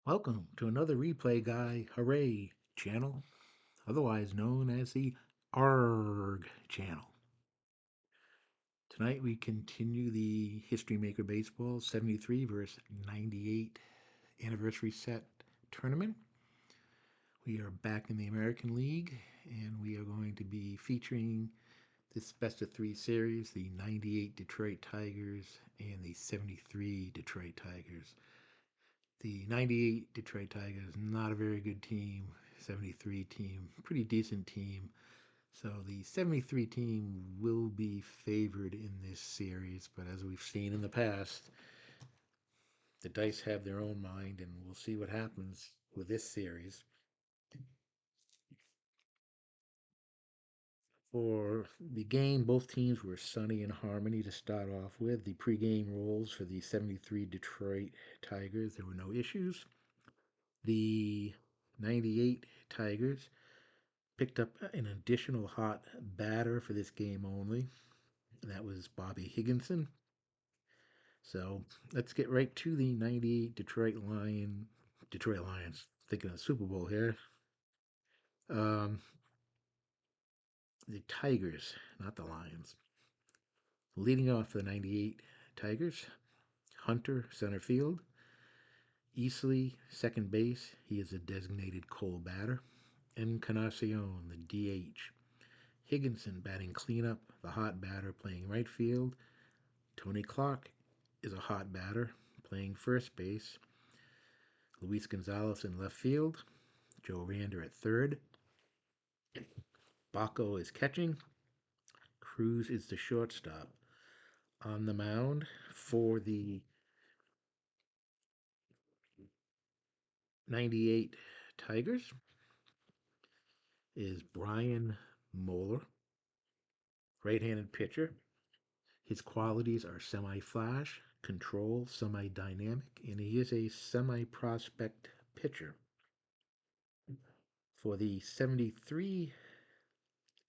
Welcome to another Replay Guy Hooray channel, otherwise known as the ARG channel. Tonight we continue the History Maker Baseball 73 versus 98 anniversary set tournament. We are back in the American League and we are going to be featuring this best of three series, the 98 Detroit Tigers and the 73 Detroit Tigers. The 98 Detroit Tigers, not a very good team. 73 team, pretty decent team. So the 73 team will be favored in this series, but as we've seen in the past, the dice have their own mind, and we'll see what happens with this series. For the game, both teams were sunny and harmony to start off with. The pregame rolls for the 73 Detroit Tigers, there were no issues. The 98 Tigers picked up an additional hot batter for this game only, and that was Bobby Higginson. So let's get right to the 98 Detroit Lions. Thinking of the Super Bowl here. Um, the Tigers, not the Lions. Leading off for the 98 Tigers, Hunter, center field. Easley, second base. He is a designated cold batter. Encarnacion, the DH. Higginson batting cleanup, the hot batter playing right field. Tony Clark is a hot batter playing first base. Luis Gonzalez in left field. Joe Rander at third. Baco is catching. Cruz is the shortstop. On the mound for the 98 Tigers is Brian Moeller, right-handed pitcher. His qualities are semi-flash, control, semi-dynamic, and he is a semi-prospect pitcher. For the 73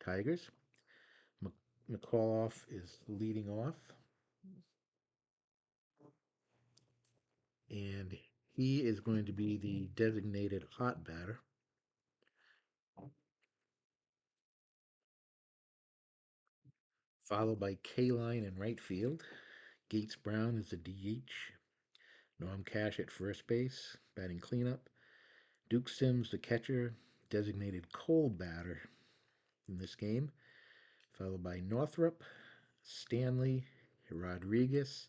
Tigers, McAuliffe is leading off, and he is going to be the designated hot batter. Followed by Kaline in right field. Gates Brown is the DH. Norm Cash at first base, batting cleanup. Duke Sims, the catcher, designated cold batter in this game. Followed by Northrup, Stanley, Rodriguez,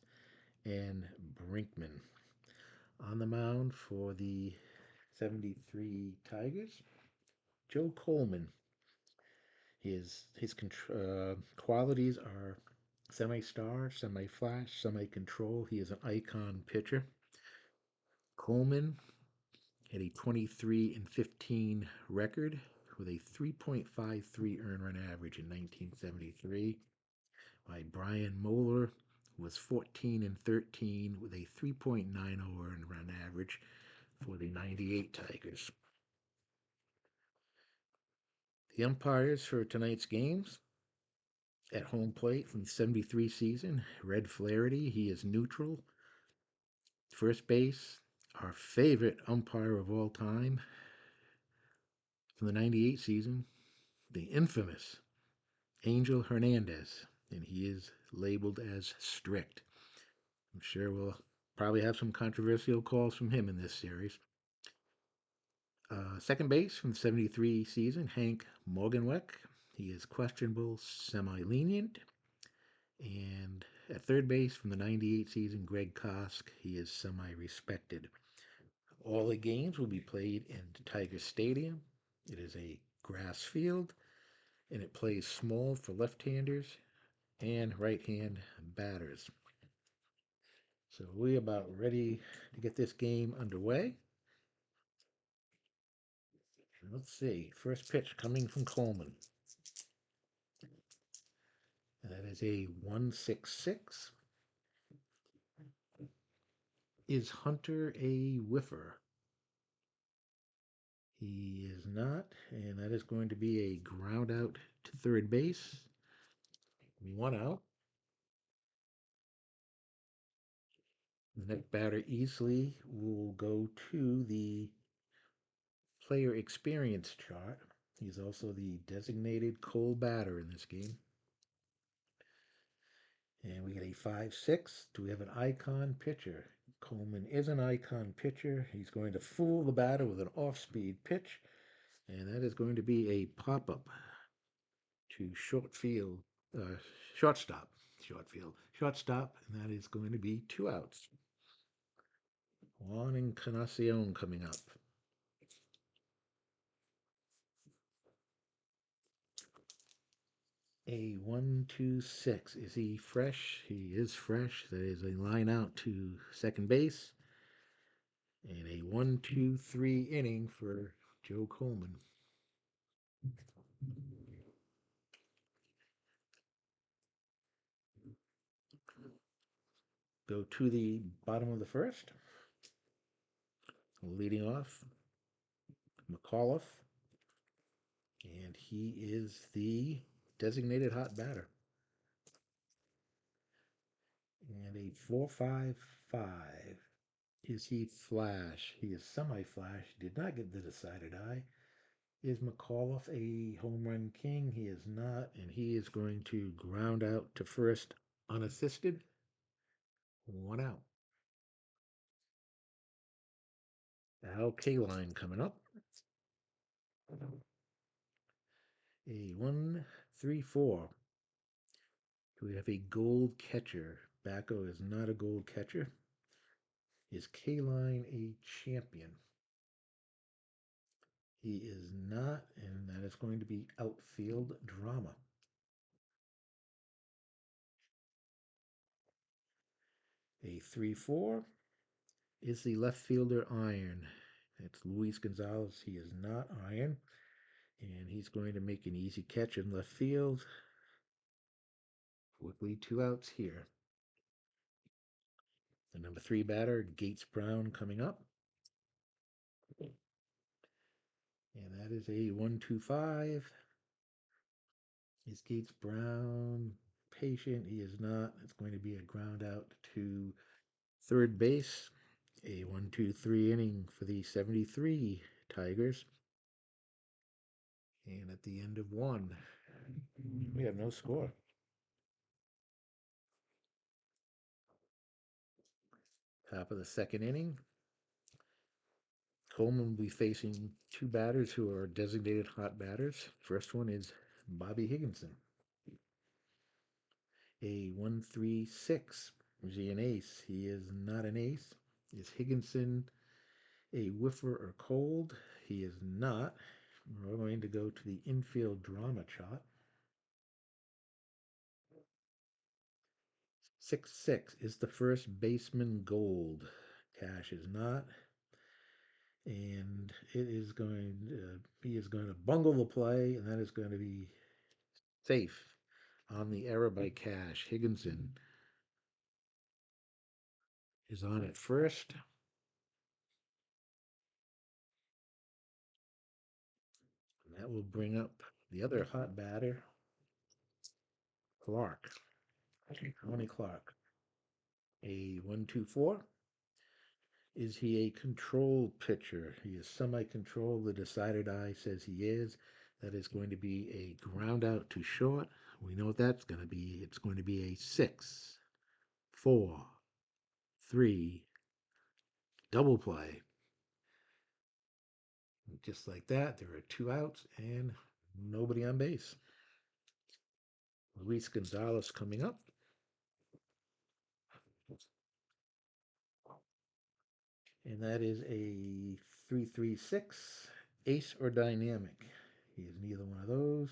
and Brinkman. On the mound for the 73 Tigers, Joe Coleman. His qualities are semi-star, semi-flash, semi-control. He is an icon pitcher. Coleman had a 23-15 record with a 3.53 earned run average in 1973. By Brian Moeller was 14-13 with a 3.90 earned run average for the 98 Tigers. The umpires for tonight's games: at home plate from the 73 season, Red Flaherty, he is neutral. First base, our favorite umpire of all time from the 98 season, the infamous Angel Hernandez, and he is labeled as strict. I'm sure we'll probably have some controversial calls from him in this series. Second base from the 73 season, Hank Morgenweck. He is questionable, semi-lenient. And at third base from the 98 season, Greg Kosk. He is semi-respected. All the games will be played in Tiger Stadium. It is a grass field, and it plays small for left-handers and right-hand batters. So we're about ready to get this game underway. Let's see. First pitch coming from Coleman. That is a 1-6-6. Is Hunter a whiffer? He is not, and that is going to be a ground out to third base. 1 out. The next batter easily will go to the player experience chart. He's also the designated cold batter in this game. And we get a 5-6. Do we have an icon pitcher? Coleman is an icon pitcher. He's going to fool the batter with an off-speed pitch, and that is going to be a pop-up to uh, shortstop, shortstop, and that is going to be 2 outs. Juan Encarnacion coming up. A 1-2-6. Is he fresh? He is fresh. That is a line out to second base. And a 1-2-3 inning for Joe Coleman. Go to the bottom of the first. Leading off, McAuliffe. And he is the designated hot batter. And a 4-5-5. Is he flash? He is semi-flash. Did not get the decided eye. Is McAuliffe a home run king? He is not, and he is going to ground out to first unassisted. 1 out. Al Kaline coming up. A 1-3-4. Do we have a gold catcher? Bacco is not a gold catcher. Is Kaline a champion? He is not, and that is going to be outfield drama. A 3-4. Is the left fielder iron? It's Luis Gonzalez. He is not iron. And he's going to make an easy catch in left field. Quickly 2 outs here. The number 3 batter, Gates Brown, coming up. And that is a 1-2-5. Is Gates Brown patient? He is not. It's going to be a ground out to third base. A 1-2-3 inning for the 73 Tigers. And at the end of one, we have no score. Top of the second inning. Coleman will be facing 2 batters who are designated hot batters. First one is Bobby Higginson. A 1-3-6. Is he an ace? He is not an ace. Is Higginson a whiffer or cold? He is not. We're going to go to the infield drama chart. 6-6. Is the first baseman gold? Cash is not. And he is going to bungle the play, and that is going to be safe on the error by Cash. Higginson is on at first. And that will bring up the other hot batter, Clark. Tony Clark. A 1-2-4. Is he a control pitcher? He is semi-control. The decided eye says he is. That is going to be a ground out to short. We know what that's going to be. It's going to be a 6-4-3 double play. Just like that, there are 2 outs and nobody on base. Luis Gonzalez coming up. And that is a 3-3-6, ace or dynamic. He is neither one of those.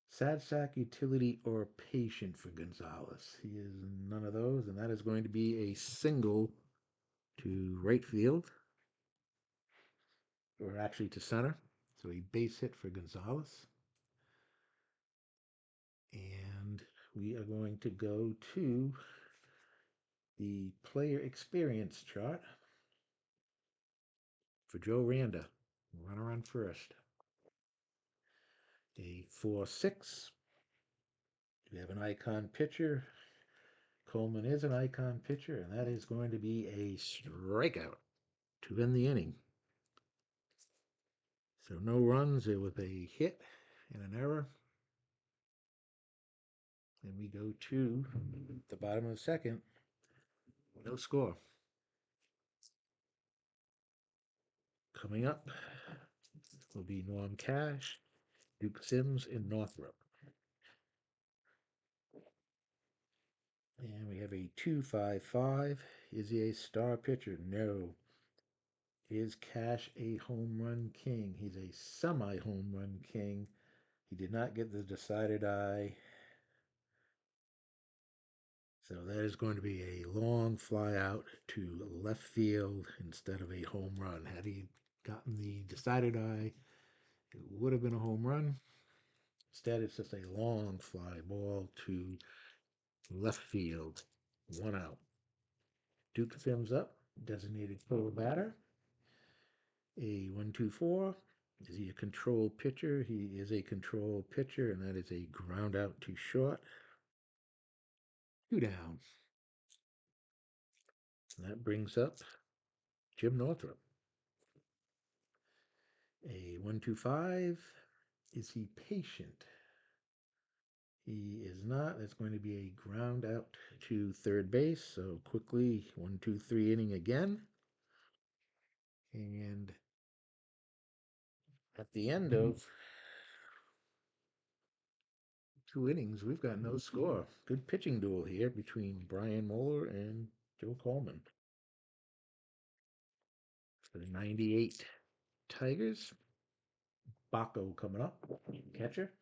Sad sack, utility, or patient for Gonzalez. He is none of those, and that is going to be a single to right field, or actually to center. So a base hit for Gonzalez. And we are going to go to the player experience chart for Joe Randa. Runner on first. A 4-6. We have an icon pitcher. Coleman is an icon pitcher, and that is going to be a strikeout to end the inning. So no runs. It was a hit and an error. And we go to the bottom of the second. No score. Coming up will be Norm Cash, Duke Sims, and Northrop. And we have a 2-5-5. Is he a star pitcher? No. Is Cash a home run king? He's a semi home run king. He did not get the decided eye. So that is going to be a long fly out to left field instead of a home run. Had he gotten the decided eye, it would have been a home run. Instead, it's just a long fly ball to left field. 1 out. Duke Sims up, designated full batter. A 1-2-4. Is he a control pitcher? He is a control pitcher, and that is a ground out to short. 2 down. And that brings up Jim Northrop. A 1-2-5. Is he patient? He is not. That's going to be a ground out to third base. So quickly, 1-2-3 inning again. And at the end of 2 innings, we've got no score. Good pitching duel here between Brian Moeller and Joe Coleman. For the 98 Tigers, Baco coming up, catcher.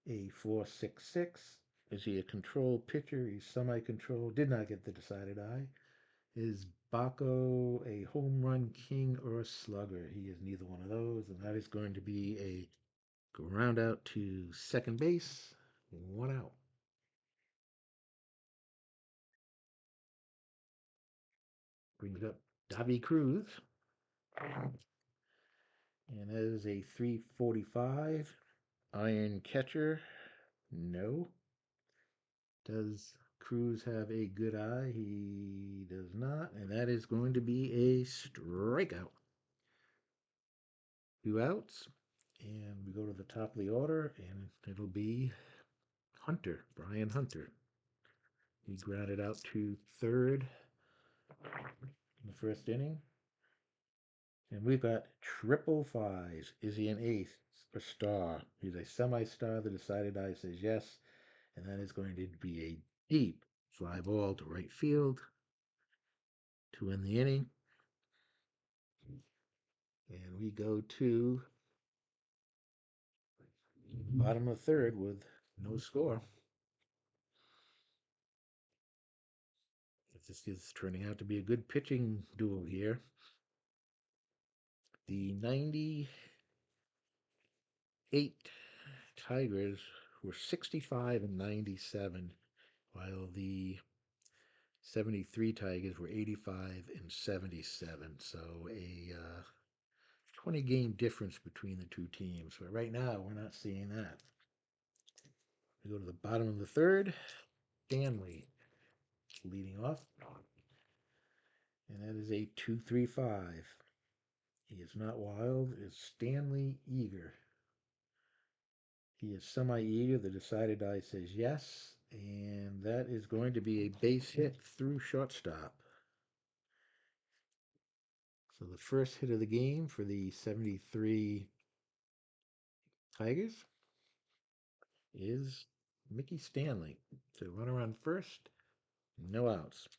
A 4.66. Is he a control pitcher? He's semi-control. Did not get the decided eye. Is Baco a home run king or a slugger? He is neither one of those, and that is going to be a ground out to second base. 1 out. Brings up Davy Cruz. And that is a 3.45. Iron catcher. No. Does Cruz have a good eye? He does not, and that is going to be a strikeout. 2 outs, and we go to the top of the order, and it'll be Hunter, Brian Hunter. He grounded out to third in the first inning. And we've got triple fives. Is he an ace or star? He's a semi-star. The decided eye says yes, and that is going to be a deep fly ball to right field to end the inning. And we go to bottom of third with no score. This is turning out to be a good pitching duel here. The 98 Tigers were 65 and 97, while the 73 Tigers were 85 and 77. So a 20 game difference between the two teams. But right now, we're not seeing that. We go to the bottom of the third. Stanley leading off. And that is a 2.35. He is not wild. Is Stanley eager? He is semi-eager. The decided eye says yes. And that is going to be a base hit through shortstop. So the first hit of the game for the 73 Tigers is Mickey Stanley. So runner on first, no outs.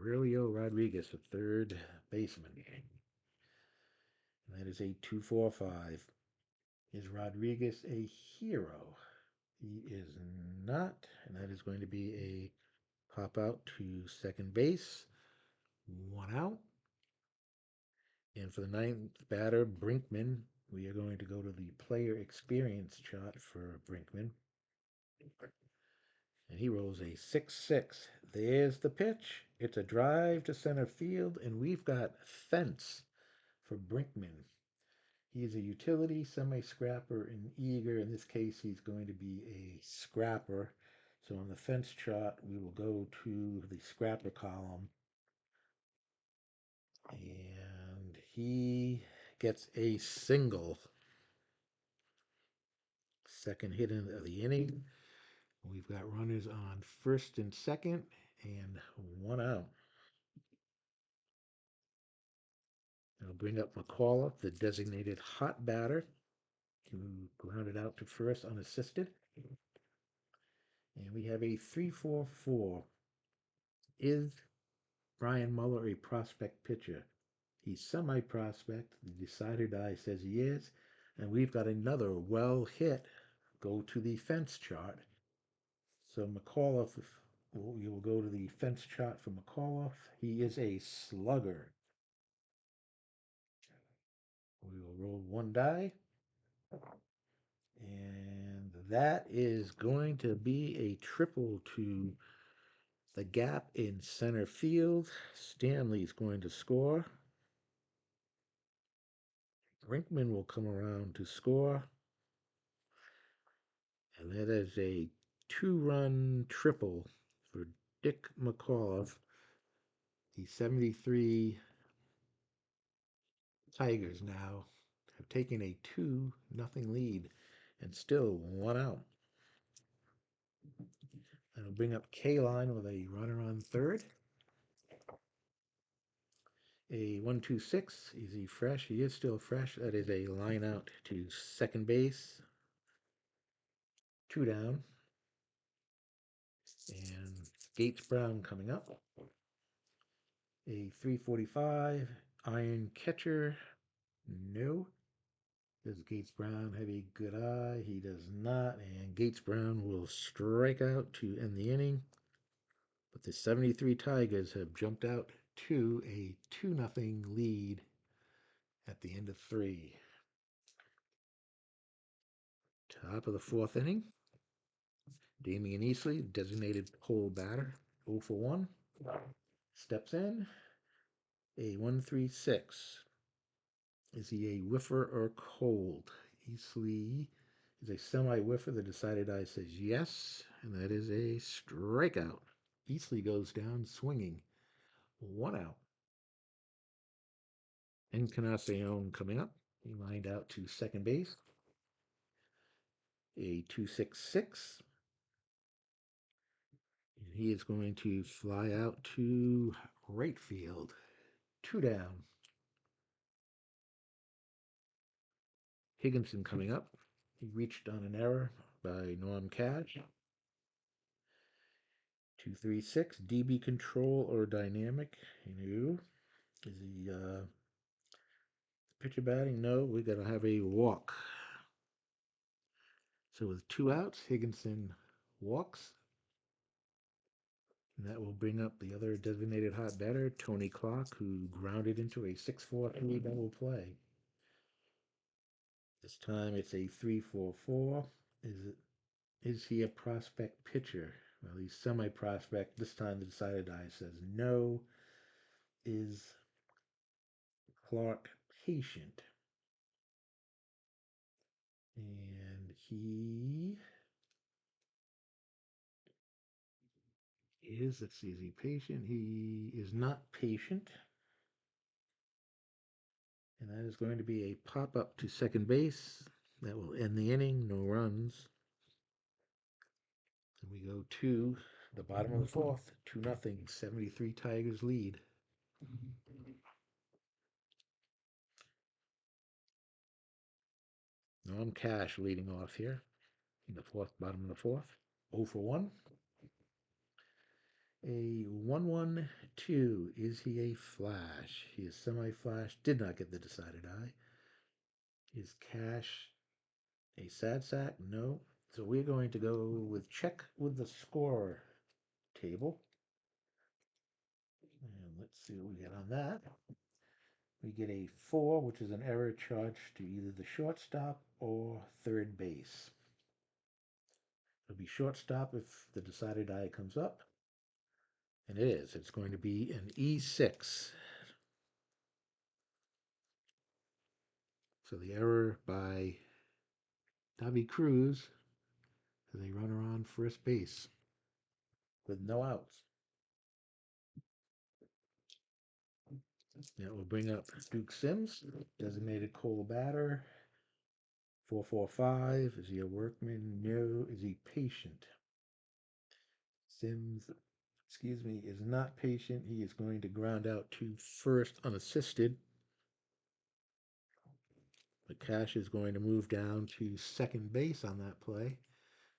Aurelio Rodriguez, the third baseman. And that is a 2.45. Is Rodriguez a hero? He is not, and that is going to be a pop out to second base. 1 out. And for the ninth batter, Brinkman, we are going to go to the player experience chart for Brinkman. And he rolls a 6-6. There's the pitch. It's a drive to center field, and we've got fence for Brinkman. He's a utility, semi-scrapper, and eager. In this case, he's going to be a scrapper. So on the fence chart, we will go to the scrapper column, and he gets a single. Second hit of the inning. We've got runners on first and second, and one out. I'll bring up McAuliffe, the designated hot batter, who grounded out to first unassisted. And we have a 3-4-4. Is Brian Muller a prospect pitcher? He's semi-prospect. The decider die says he is. And we've got another well hit. Go to the fence chart. So McAuliffe, we will go to the fence chart for McAuliffe. He is a slugger. We will roll one die. And that is going to be a triple to the gap in center field. Stanley's going to score. Brinkman will come around to score. And that is a two-run triple for Dick McAuliffe. The 73 Tigers now have taken a 2-0 lead and still one out. That'll bring up Kaline with a runner on third. A 1-2-6. Is he fresh? He is still fresh. That is a line out to second base. Two down. And Gates Brown coming up. A 345. Iron catcher. No. Does Gates Brown have a good eye? He does not. And Gates Brown will strike out to end the inning. But the 73 Tigers have jumped out to a 2-0 lead at the end of three. Top of the fourth inning. Damian Easley, designated pole batter, 0 for 1. Steps in. A 1-3-6. Is he a whiffer or cold? Easley is a semi-whiffer. The decided eye says yes, and that is a strikeout. Easley goes down swinging. One out. Encarnacion coming up. He lined out to second base. A 2-6-6. And he is going to fly out to right field. Two down. Higginson coming up. He reached on an error by Norm Cash. 2-3-6. DB control or dynamic? No. Is he pitcher batting? No. We're going to have a walk. So with two outs, Higginson walks. And that will bring up the other designated hot batter, Tony Clark, who grounded into a 6-4-3 double play. This time it's a 3-4-4. Is he a prospect pitcher? Well, he's semi-prospect. This time the decided eye says no. Is Clark patient? And he is, let's see, is he patient? He is not patient. And that is going to be a pop-up to second base. That will end the inning. No runs. And we go to the bottom of the fourth. 2-0. 73 Tigers lead. Norm Cash leading off here in the fourth, bottom of the fourth. 0 for 1. A 1-1-2. Is he a flash? He is semi-flash. Did not get the decided eye. Is Cash a sad sack? No. So we're going to go with check with the score table. And let's see what we get on that. We get a 4, which is an error charged to either the shortstop or third base. It'll be shortstop if the decided eye comes up. And it is. It's going to be an E6. So the error by Davi Cruz as a runner on first base. with no outs. That will bring up Duke Sims, designated Cole batter. 445. Is he a workman? No. Is he patient? Sims, is not patient. He is going to ground out to first unassisted. The Cash is going to move down to second base on that play.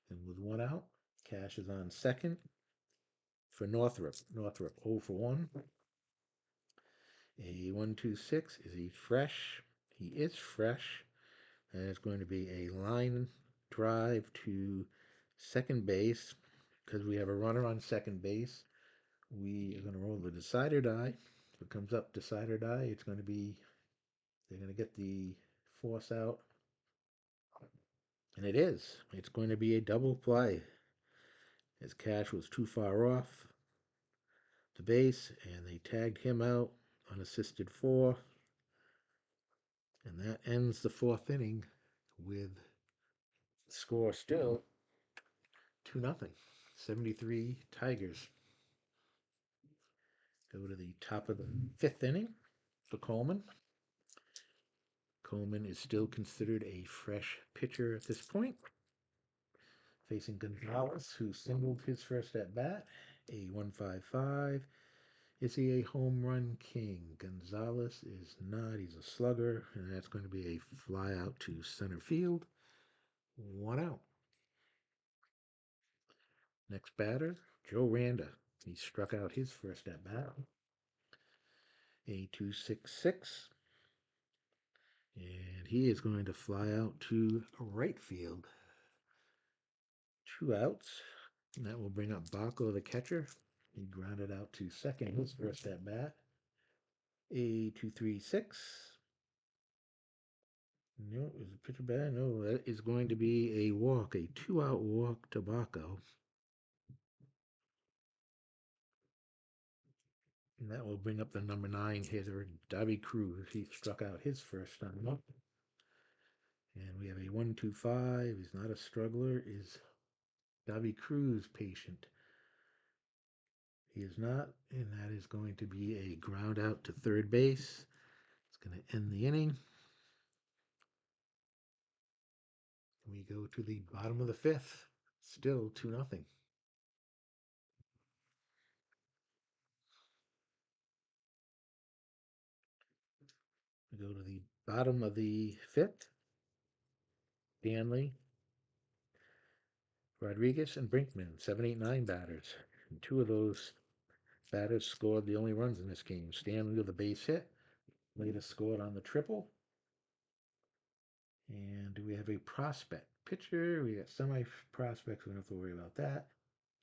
And with one out, Cash is on second for Northrop. Northrop 0 for 1. A 1-2-6. Is he fresh? He is fresh. And it's going to be a line drive to second base because we have a runner on second base. We are going to roll the decider die. If it comes up decider die, it's going to be, they're going to get the force out. And it is. It's going to be a double play. As Cash was too far off the base, and they tagged him out, unassisted 4. And that ends the 4th inning with the score still 2-0. 73 Tigers. Go to the top of the 5th inning for Coleman. Coleman is still considered a fresh pitcher at this point, facing Gonzalez, who singled his first at bat. A 155. Is he a home run king? Gonzalez is not. He's a slugger, and that's going to be a fly out to center field. 1 out. Next batter, Joe Randa. He struck out his first at bat. A 266. And he is going to fly out to right field. 2 outs. And that will bring up Baco, the catcher. He grounded out to second his first at bat. A 236. No, is the pitcher bad? No, that is going to be a walk, a 2-out walk to Baco. And that will bring up the number 9 hitter, Davy Cruz. He struck out his first time up. And we have a 1-2-5. He's not a struggler. Is Davy Cruz patient? He is not, and that is going to be a ground out to third base. It's going to end the inning. We go to the bottom of the 5th. Still 2-0. We go to the bottom of the 5th. Stanley, Rodriguez, and Brinkman, 7, 8, 9 batters. And 2 of those batters scored the only runs in this game. Stanley with a base hit. Later scored on the triple. And do we have a prospect pitcher? We got semi-prospects. We don't have to worry about that.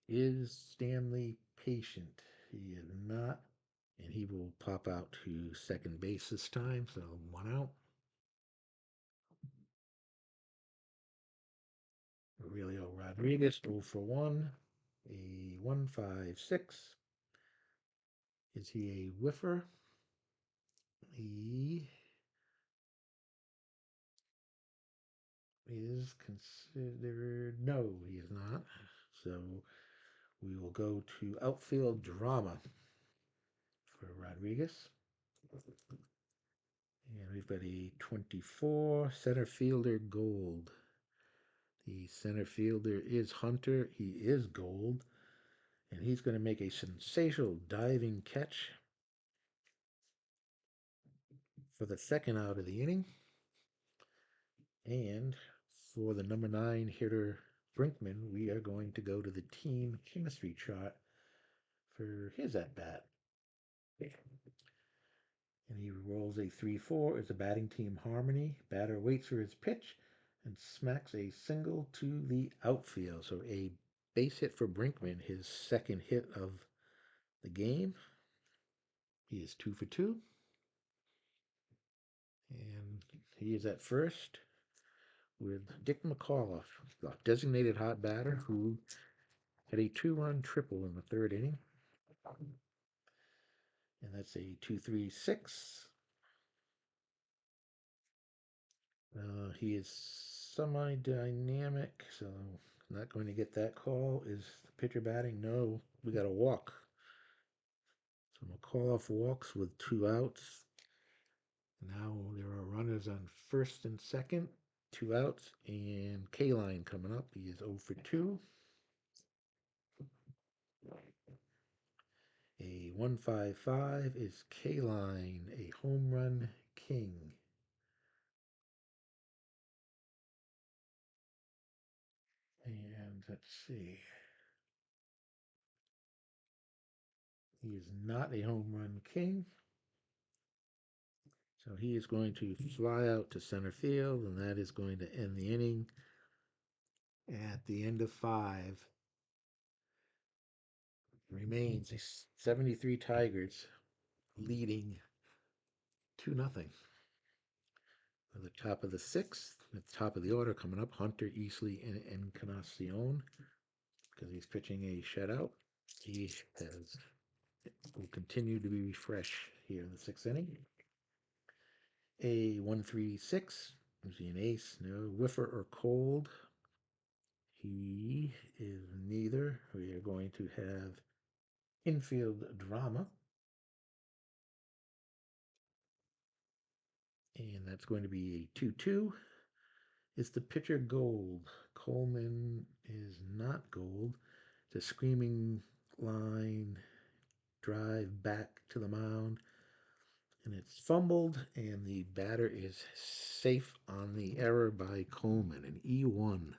Is Stanley patient? He is not. And he will pop out to second base this time. So 1 out. Aurelio Rodriguez, 0 for 1. A 156. Is he a whiffer? He is considered. No, he is not. So we will go to outfield drama for Rodriguez. And we've got a 24 center fielder gold. The center fielder is Hunter. He is gold. And he's going to make a sensational diving catch for the second out of the inning. And for the number 9 hitter, Brinkman, we are going to go to the team chemistry chart for his at bat. And he rolls a 3-4. It's a batting team harmony. Batter waits for his pitch and smacks a single to the outfield. So a base hit for Brinkman, his second hit of the game. He is 2 for 2. And he is at first with Dick McAuliffe, the designated hot batter who had a 2-run triple in the 3rd inning. And that's a 2-3-6. He is semi-dynamic, so not going to get that call. Is the pitcher batting? No, we got a walk. So I'm going to call off walks with 2 outs. Now there are runners on first and second, 2 outs, and Kaline coming up. He is 0 for 2. A 155 is Kaline, a home run king. And let's see. He is not a home run king. So he is going to fly out to center field, and that is going to end the inning. At the end of 5, remains 73 Tigers leading 2-0. At the top of the 6th, at the top of the order coming up, Hunter, Easley, and Encarnacion, because he's pitching a shutout. He will continue to be fresh here in the 6th inning. A 136, is he an ace? No. Whiffer or cold? He is neither. We are going to have infield drama. And that's going to be a 2-2. Is the pitcher gold? Coleman is not gold. It's a screaming line drive back to the mound. And it's fumbled, and the batter is safe on the error by Coleman, an E1.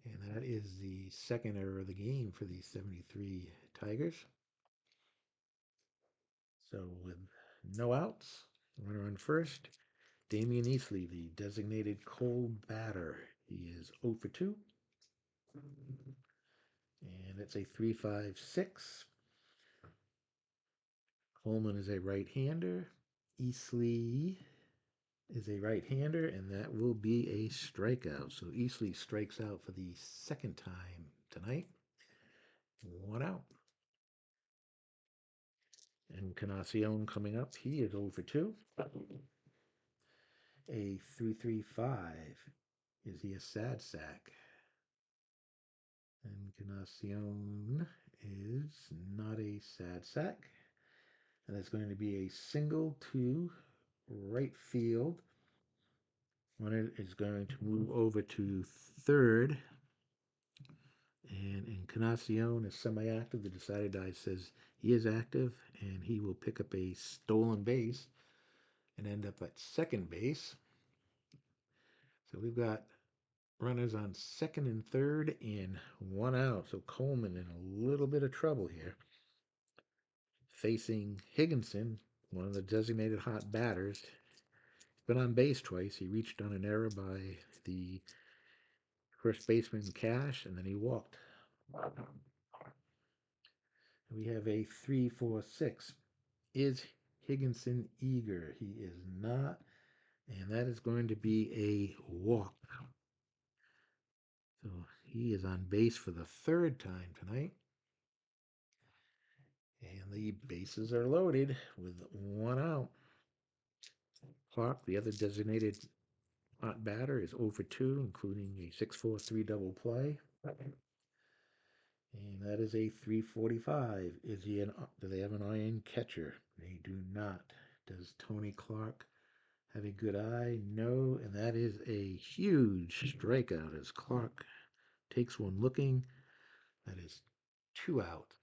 And that is the second error of the game for the 73 Tigers. So with no outs, runner on first, Damian Easley, the designated cold batter. He is 0 for 2. And it's a 3-5-6. Coleman is a right-hander. Easley is a right-hander, and that will be a strikeout. So Easley strikes out for the second time tonight. 1 out. And Encarnacion coming up. He is 0 for 2. A 3-3-5. Is he a sad sack? Encarnacion is not a sad sack. And it's going to be a single to right field. Runner is going to move over to third. And Encarnacion is semi-active. The decided die says he is active, and he will pick up a stolen base and end up at second base. So we've got runners on second and third and 1 out. So Coleman in a little bit of trouble here. Facing Higginson, one of the designated hot batters. He's been on base twice. He reached on an error by the first baseman Cash, and then he walked. We have a 3-4-6. Is Higginson eager? He is not, and that is going to be a walk. So he is on base for the third time tonight. And the bases are loaded with 1 out. Clark, the other designated hot batter, is 0 for 2, including a 6-4-3 double play. And that is a 345. Do they have an iron catcher? They do not. Does Tony Clark have a good eye? No. And that is a huge strikeout as Clark takes one looking. That is 2 out.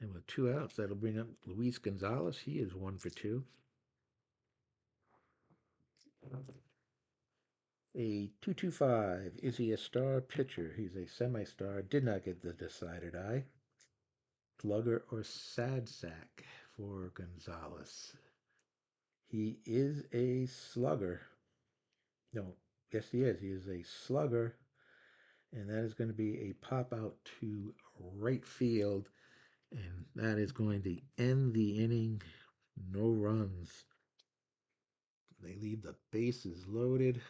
And with 2 outs, that'll bring up Luis Gonzalez. He is 1 for 2. A 225. Is he a star pitcher? He's a semi-star. Did not get the decided eye. Slugger or sad sack for Gonzalez? He is a slugger. No, yes, he is. He is a slugger. And that is going to be a pop out to right field. And that is going to end the inning. No runs. They leave the bases loaded.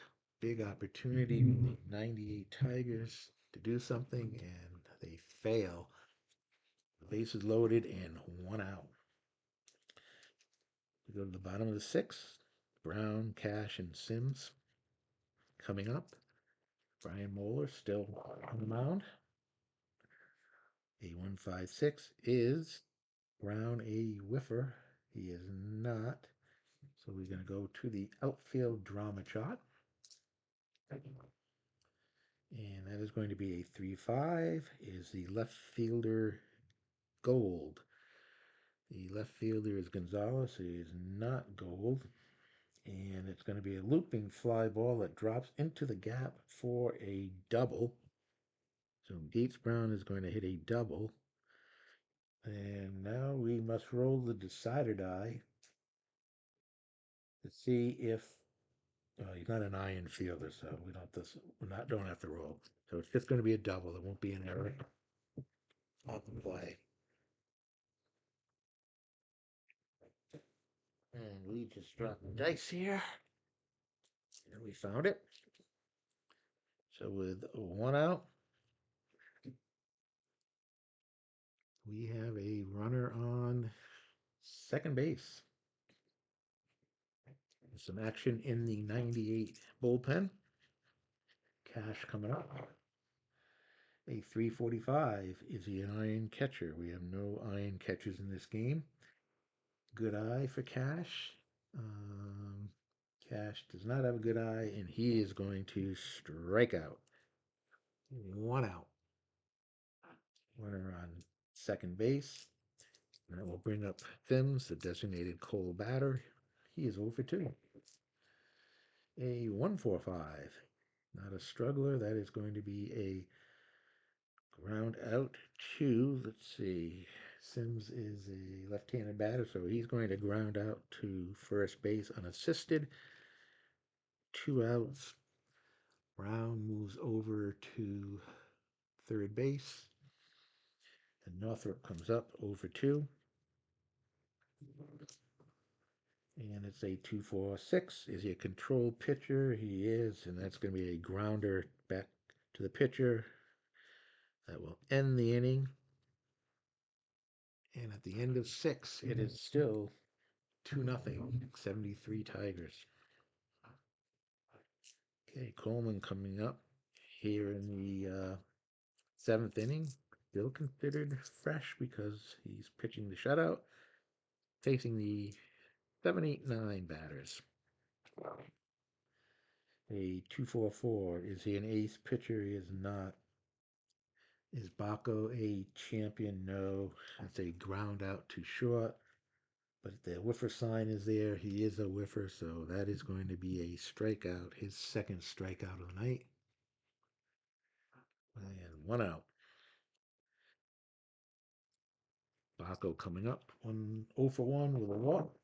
Big opportunity for the 98 Tigers to do something, and they fail. The bases loaded and 1 out. We go to the bottom of the sixth. Brown, Cash, and Sims coming up. Brian Moeller still on the mound. A 156 is Brown a whiffer. He is not. So we're going to go to the outfield drama chart. And that is going to be a 3-5. Is the left fielder Gold? The left fielder is Gonzalez. He is not Gold. And it's going to be a looping fly ball that drops into the gap for a double. So Gates Brown is going to hit a double. And now we must roll the decider die to see if he's not an iron fielder, so we don't have to roll. So it's just going to be a double. There won't be an error on the play. And we just dropped the dice here. And we found it. So with one out, we have a runner on second base. Some action in the 98 bullpen. Cash coming up. A 345. Is he an iron catcher? We have no iron catchers in this game. Good eye for Cash. Cash does not have a good eye, and he is going to strike out. One out. Runner on second base. And that will bring up Thims, the designated Cole batter. He is 0 for 2. A 145. Not a struggler. That is going to be a ground out to, let's see, Sims is a left-handed batter, so he's going to ground out to first base unassisted. 2 outs. Brown moves over to third base. And Northrop comes up over 2. And it's a 2-4-6. Is he a control pitcher? He is, and that's going to be a grounder back to the pitcher. That will end the inning. And at the end of 6, it is still 2-0, 73 Tigers. Okay, Coleman coming up here in the 7th inning. Still considered fresh because he's pitching the shutout, facing the 7, 8, 9 batters. A 2-4-4. Is he an ace pitcher? He is not. Is Baco a champion? No. It's a ground out to short. But the whiffer sign is there. He is a whiffer, so that is going to be a strikeout. His second strikeout of the night. And 1 out. Baco coming up. 0 for 1 with a walk.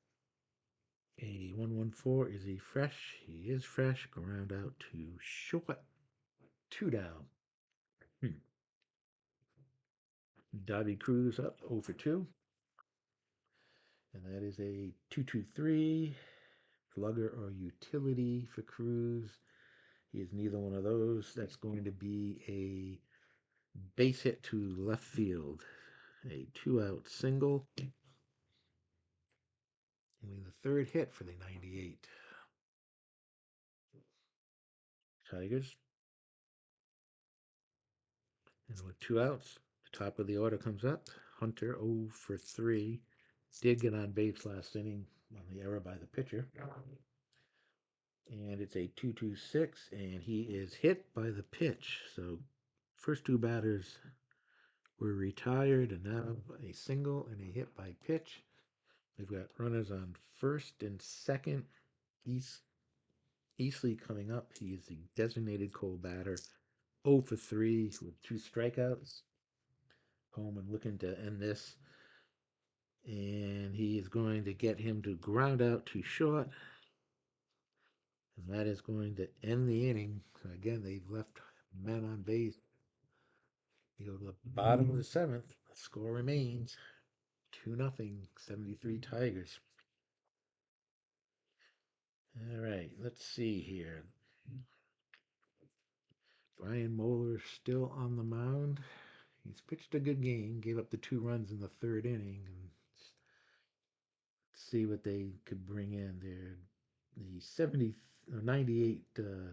A 1-1-4. Is he fresh? He is fresh. Ground out to short. 2 down. Dobby Cruz up 0 for 2. And that is a 2-2-3. Slugger or utility for Cruz. He is neither one of those. That's going to be a base hit to left field. A 2-out single. Only the third hit for the 98 Tigers. And with 2 outs, the top of the order comes up. Hunter 0 for 3. Did get on base last inning on the error by the pitcher. And it's a 2-2-6, and he is hit by the pitch. So first 2 batters were retired, and now a single and a hit by pitch. We've got runners on first and second. Easley coming up. He is the designated Cole batter. 0 for 3 with 2 strikeouts. Coleman looking to end this. And he is going to get him to ground out to short. And that is going to end the inning. So again, they've left men on base. You go to the bottom of the 7th. The score remains 2-0, 73 Tigers. All right, let's see here. Brian Moeller still on the mound. He's pitched a good game, gave up the 2 runs in the 3rd inning. And let's see what they could bring in there. The 70 98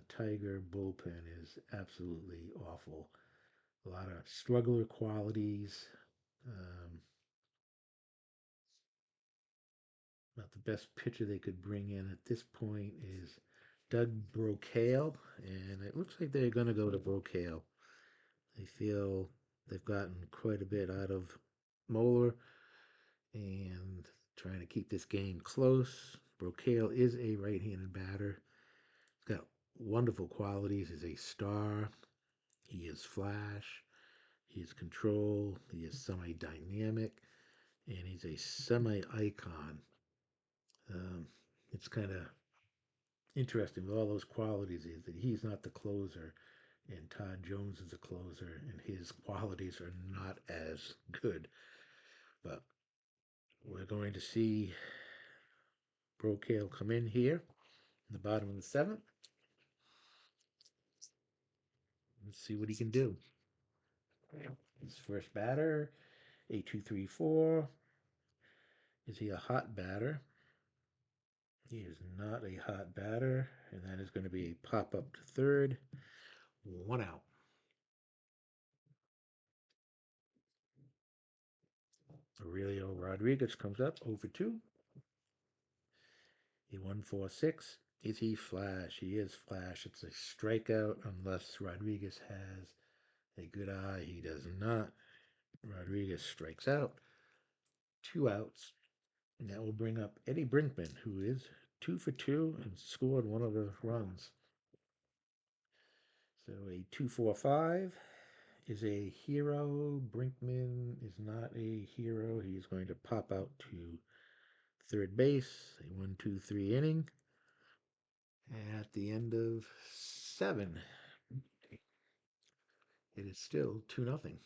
Tiger bullpen is absolutely awful. A lot of struggler qualities. Um, About the best pitcher they could bring in at this point is Doug Brocale, and it looks like they're going to go to Brocale. They feel they've gotten quite a bit out of Moeller and trying to keep this game close. Brocale is a right-handed batter. He's got wonderful qualities. He's a star. He is flash. He is control. He is semi-dynamic, and he's a semi-icon. Um, it's kind of interesting with all those qualities is that he's not the closer and Todd Jones is a closer and his qualities are not as good. But we're going to see Brocale come in here in the bottom of the seventh. Let's see what he can do. His first batter, a 2-3-4. Is he a hot batter? He is not a hot batter, and that is going to be a pop up to third. One out. Aurelio Rodriguez comes up over 2. A 1-4-6. Is he flash? He is flash. It's a strikeout unless Rodriguez has a good eye. He does not. Rodriguez strikes out. 2 outs. And that will bring up Eddie Brinkman, who is 2 for 2 and scored one of the runs. So a 2-4-5 is a hero. Brinkman is not a hero. He's going to pop out to third base. A 1-2-3 inning. At the end of 7, it is still 2-0.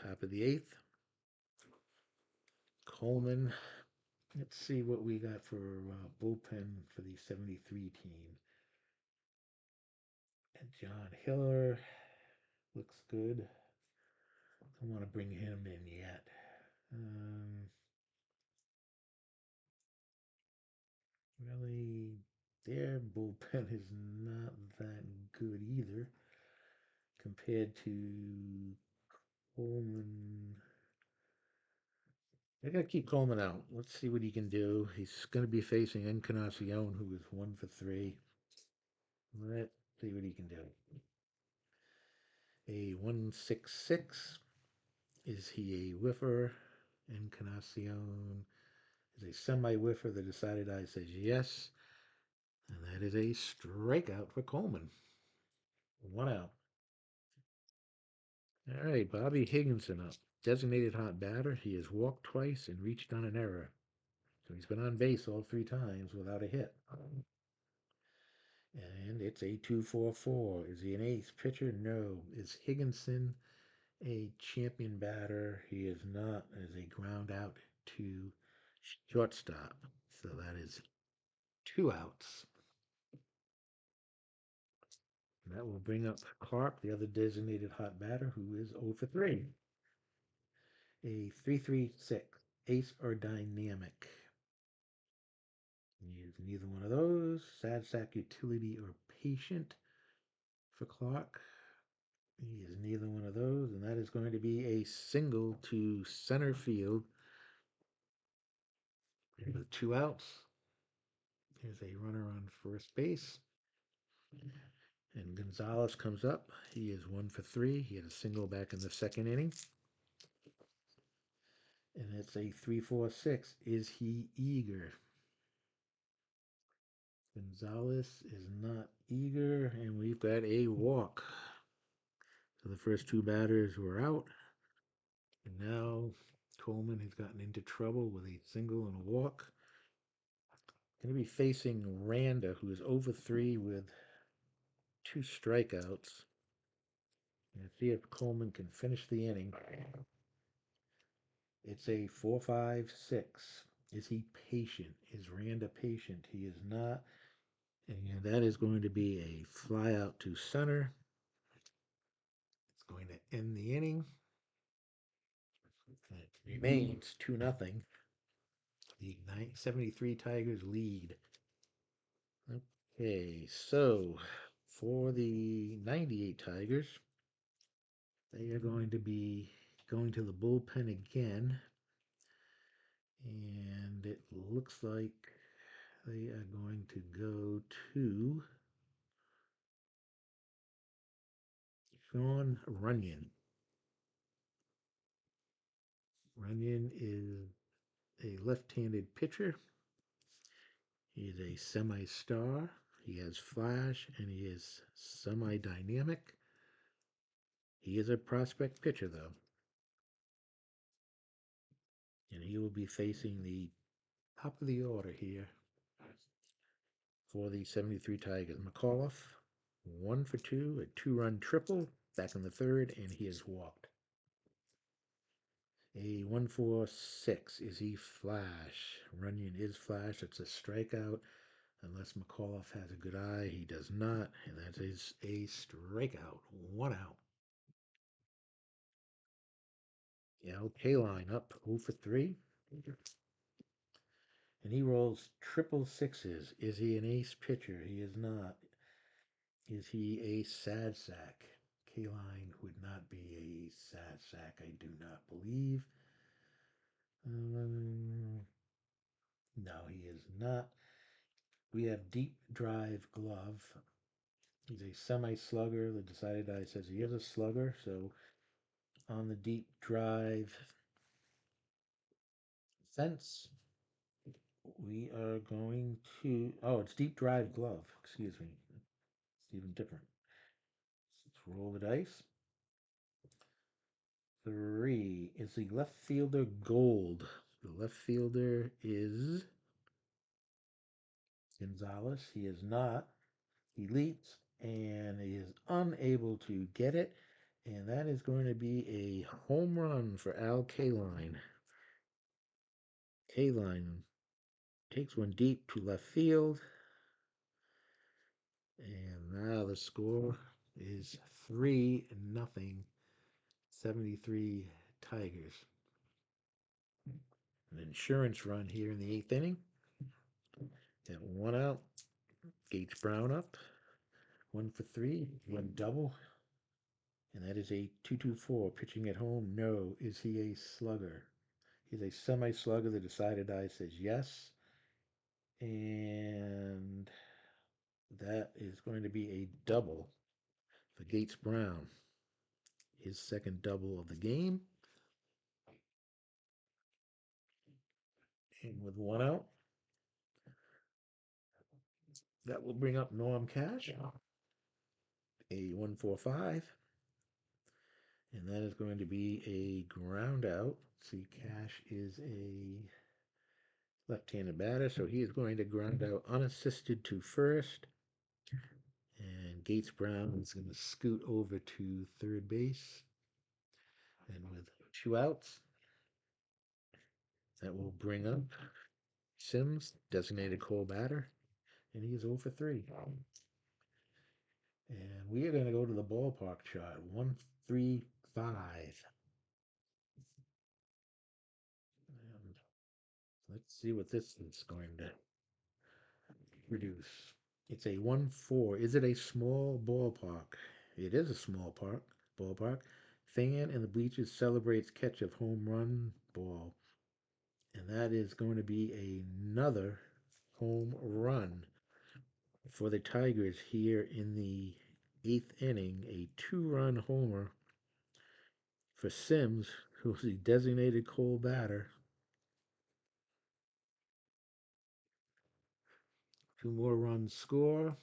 Top of the 8th. Coleman. Let's see what we got for bullpen for the 73 team. And John Hiller looks good. Don't want to bring him in yet. Really, their bullpen is not that good either compared to Coleman. They're going to keep Coleman out. Let's see what he can do. He's going to be facing Encarnacion, who is 1 for 3. Let's see what he can do. A 1-6-6. Is he a whiffer? Encarnacion is a semi-whiffer. The decided eye says yes. And that is a strikeout for Coleman. 1 out. All right, Bobby Higginson up. Designated hot batter. He has walked twice and reached on an error. So he's been on base all 3 times without a hit. And it's a 2-4-4. Is he an ace pitcher? No. Is Higginson a champion batter? He is not, as a ground out to shortstop. So that is 2 outs. And that will bring up Clark, the other designated hot batter, who is 0 for 3. A 3-3-6, ace or dynamic. He is neither one of those. Sad sack utility or patient for Clark. He is neither one of those, and that is going to be a single to center field. With 2 outs. Here's a runner on first base. And Gonzalez comes up. He is 1 for 3. He had a single back in the second inning. And it's a 3-4-6. Is he eager? Gonzalez is not eager, and we've got a walk. So the first 2 batters were out. And now Coleman has gotten into trouble with a single and a walk. Going to be facing Randa, who is over 3 with 2 strikeouts. Let's see if Coleman can finish the inning. It's a 4-5-6. Is he patient? Is Randa patient? He is not. And that is going to be a fly out to center. It's going to end the inning. It remains 2-0. The 73 Tigers lead. Okay, so for the 98 Tigers, they are going to be going to the bullpen again. And it looks like they are going to go to Sean Runyon. Runyon is a left-handed pitcher. He is a semi-star. He has flash and he is semi-dynamic. He is a prospect pitcher, though. And he will be facing the top of the order here for the 73 Tigers. McAuliffe, 1 for 2, a 2-run triple back in the third, and he is walked. A 1-4-6. Is he flash? Runyon is flash. It's a strikeout. Unless McAuliffe has a good eye, he does not, and that is a strikeout. 1 out. Yeah, Kaline up 0 for 3. And he rolls triple sixes. Is he an ace pitcher? He is not. Is he a sad sack? Kaline would not be a sad sack, I do not believe. No, he is not. We have deep drive glove. He's a semi-slugger. The decided eye says he is a slugger, so on the deep drive fence, we are going to. Oh, it's deep drive glove. Excuse me. It's even different. Let's roll the dice. 3 is the left fielder gold. The left fielder is Gonzalez. He is not. He leaps and he is unable to get it. And that is going to be a home run for Al Kaline. Kaline takes one deep to left field. And now the score is 3-0. 73 Tigers. An insurance run here in the 8th inning. Got 1 out. Gates Brown up. 1 for 3. 1 double. And that is a 2-2-4. Pitching at home. No. Is he a slugger? He's a semi-slugger. The decided eye says yes. And that is going to be a double for Gates Brown. His second double of the game. And with 1 out, that will bring up Norm Cash. A 1-4-5. And that is going to be a ground out. See, Cash is a left-handed batter, so he is going to ground out unassisted to first. And Gates Brown is going to scoot over to third base. And with 2 outs, that will bring up Sims, designated Cole batter, and he is 0 for 3. And we are going to go to the ballpark chart. 1-3-5. And let's see what this is going to produce. It's a 1-4. Is it a small ballpark? It is a small ballpark. Fan in the bleachers celebrates catch of home run ball. And that is going to be another home run for the Tigers here in the 8th inning. A 2-run homer for Sims, who was the designated Cole batter. 2 more runs score.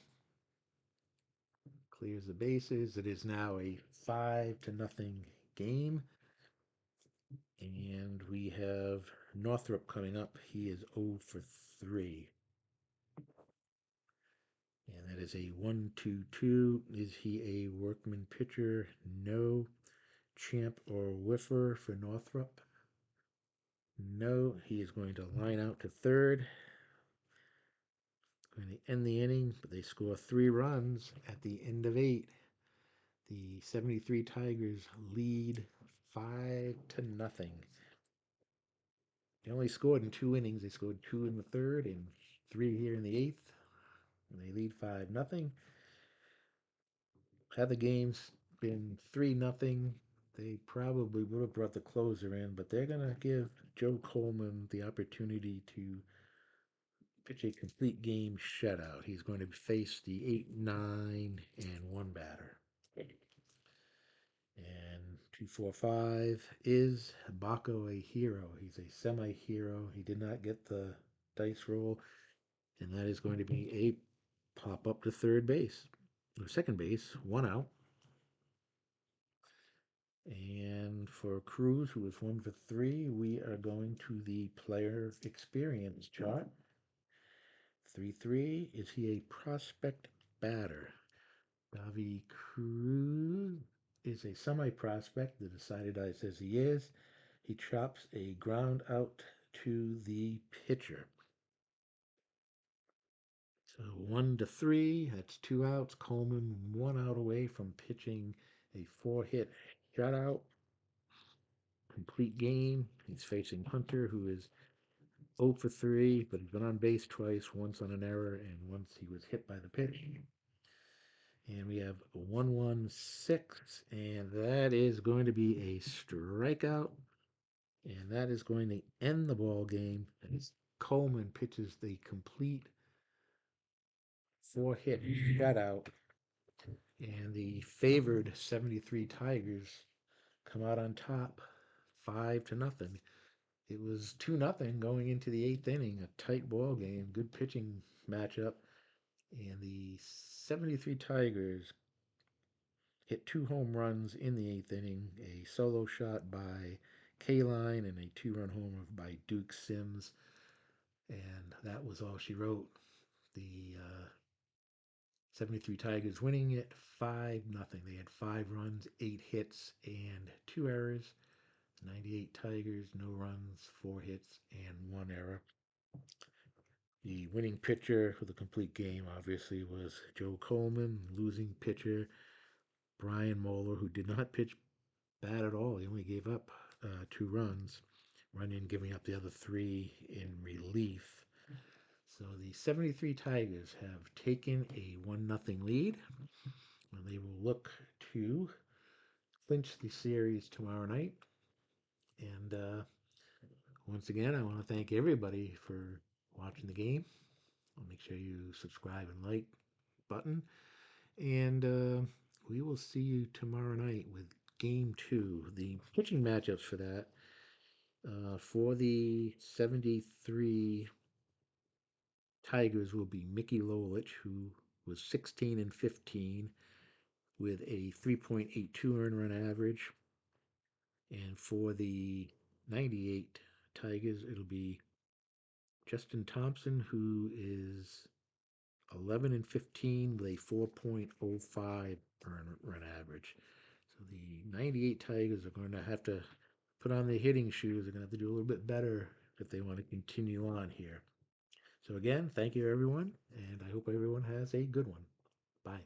Clears the bases. It is now a 5-0 game. And we have Northrop coming up. He is 0 for 3. And that is a 1-2-2. Is he a workman pitcher? No. Champ or whiffer for Northrop? No. He is going to line out to third. Going to end the inning, but they score 3 runs at the end of 8. The 73 Tigers lead 5-0. They only scored in 2 innings. They scored two in the third and three here in the eighth. And they lead 5-0. Had the games been 3-0, they probably would have brought the closer in, but they're gonna give Joe Coleman the opportunity to pitch a complete game shutout. He's going to face the 8, 9, and 1 batter. And 245 is Baco a hero. He's a semi hero. He did not get the dice roll, and that is going to be a pop up to third base or second base, 1 out. And for Cruz, who is 1 for 3, we are going to the player experience chart. 3-3, is he a prospect batter? Davi Cruz is a semi-prospect. The decided eye says he is. He chops a ground out to the pitcher. So 1-3, that's 2 outs. Coleman 1 out away from pitching a 4-hit shutout. Complete game. He's facing Hunter, who is 0 for 3, but he's been on base twice, once on an error, and once he was hit by the pitch. And we have 1-1-6, and that is going to be a strikeout, and that is going to end the ball game. As Coleman pitches the complete 4-hit shutout, and the favored 73 Tigers come out on top, 5-0. It was 2-0 going into the eighth inning, a tight ball game, good pitching matchup, and the 73 Tigers hit 2 home runs in the eighth inning, a solo shot by Kaline and a 2-run homer by Duke Sims, and that was all she wrote. The 73 Tigers winning it 5-0. They had 5 runs, 8 hits, and 2 errors. 98 Tigers, no runs, 4 hits, and 1 error. The winning pitcher for the complete game, obviously, was Joe Coleman. Losing pitcher, Brian Moeller, who did not pitch bad at all. He only gave up 2 runs, Runyon giving up the other 3 in relief. So the 73 Tigers have taken a 1-0 lead, and they will look to clinch the series tomorrow night. And once again, I want to thank everybody for watching the game. I'll make sure you subscribe and like button. And we will see you tomorrow night with game 2. The pitching matchups for that. For the 73 Tigers will be Mickey Lolich, who was 16-15 with a 3.82 earned run average. And for the 98 Tigers, it'll be Justin Thompson, who is 11-15 with a 4.05 earned run average. So the 98 Tigers are going to have to put on their hitting shoes. They're going to have to do a little bit better if they want to continue on here. So again, thank you everyone, and I hope everyone has a good one. Bye.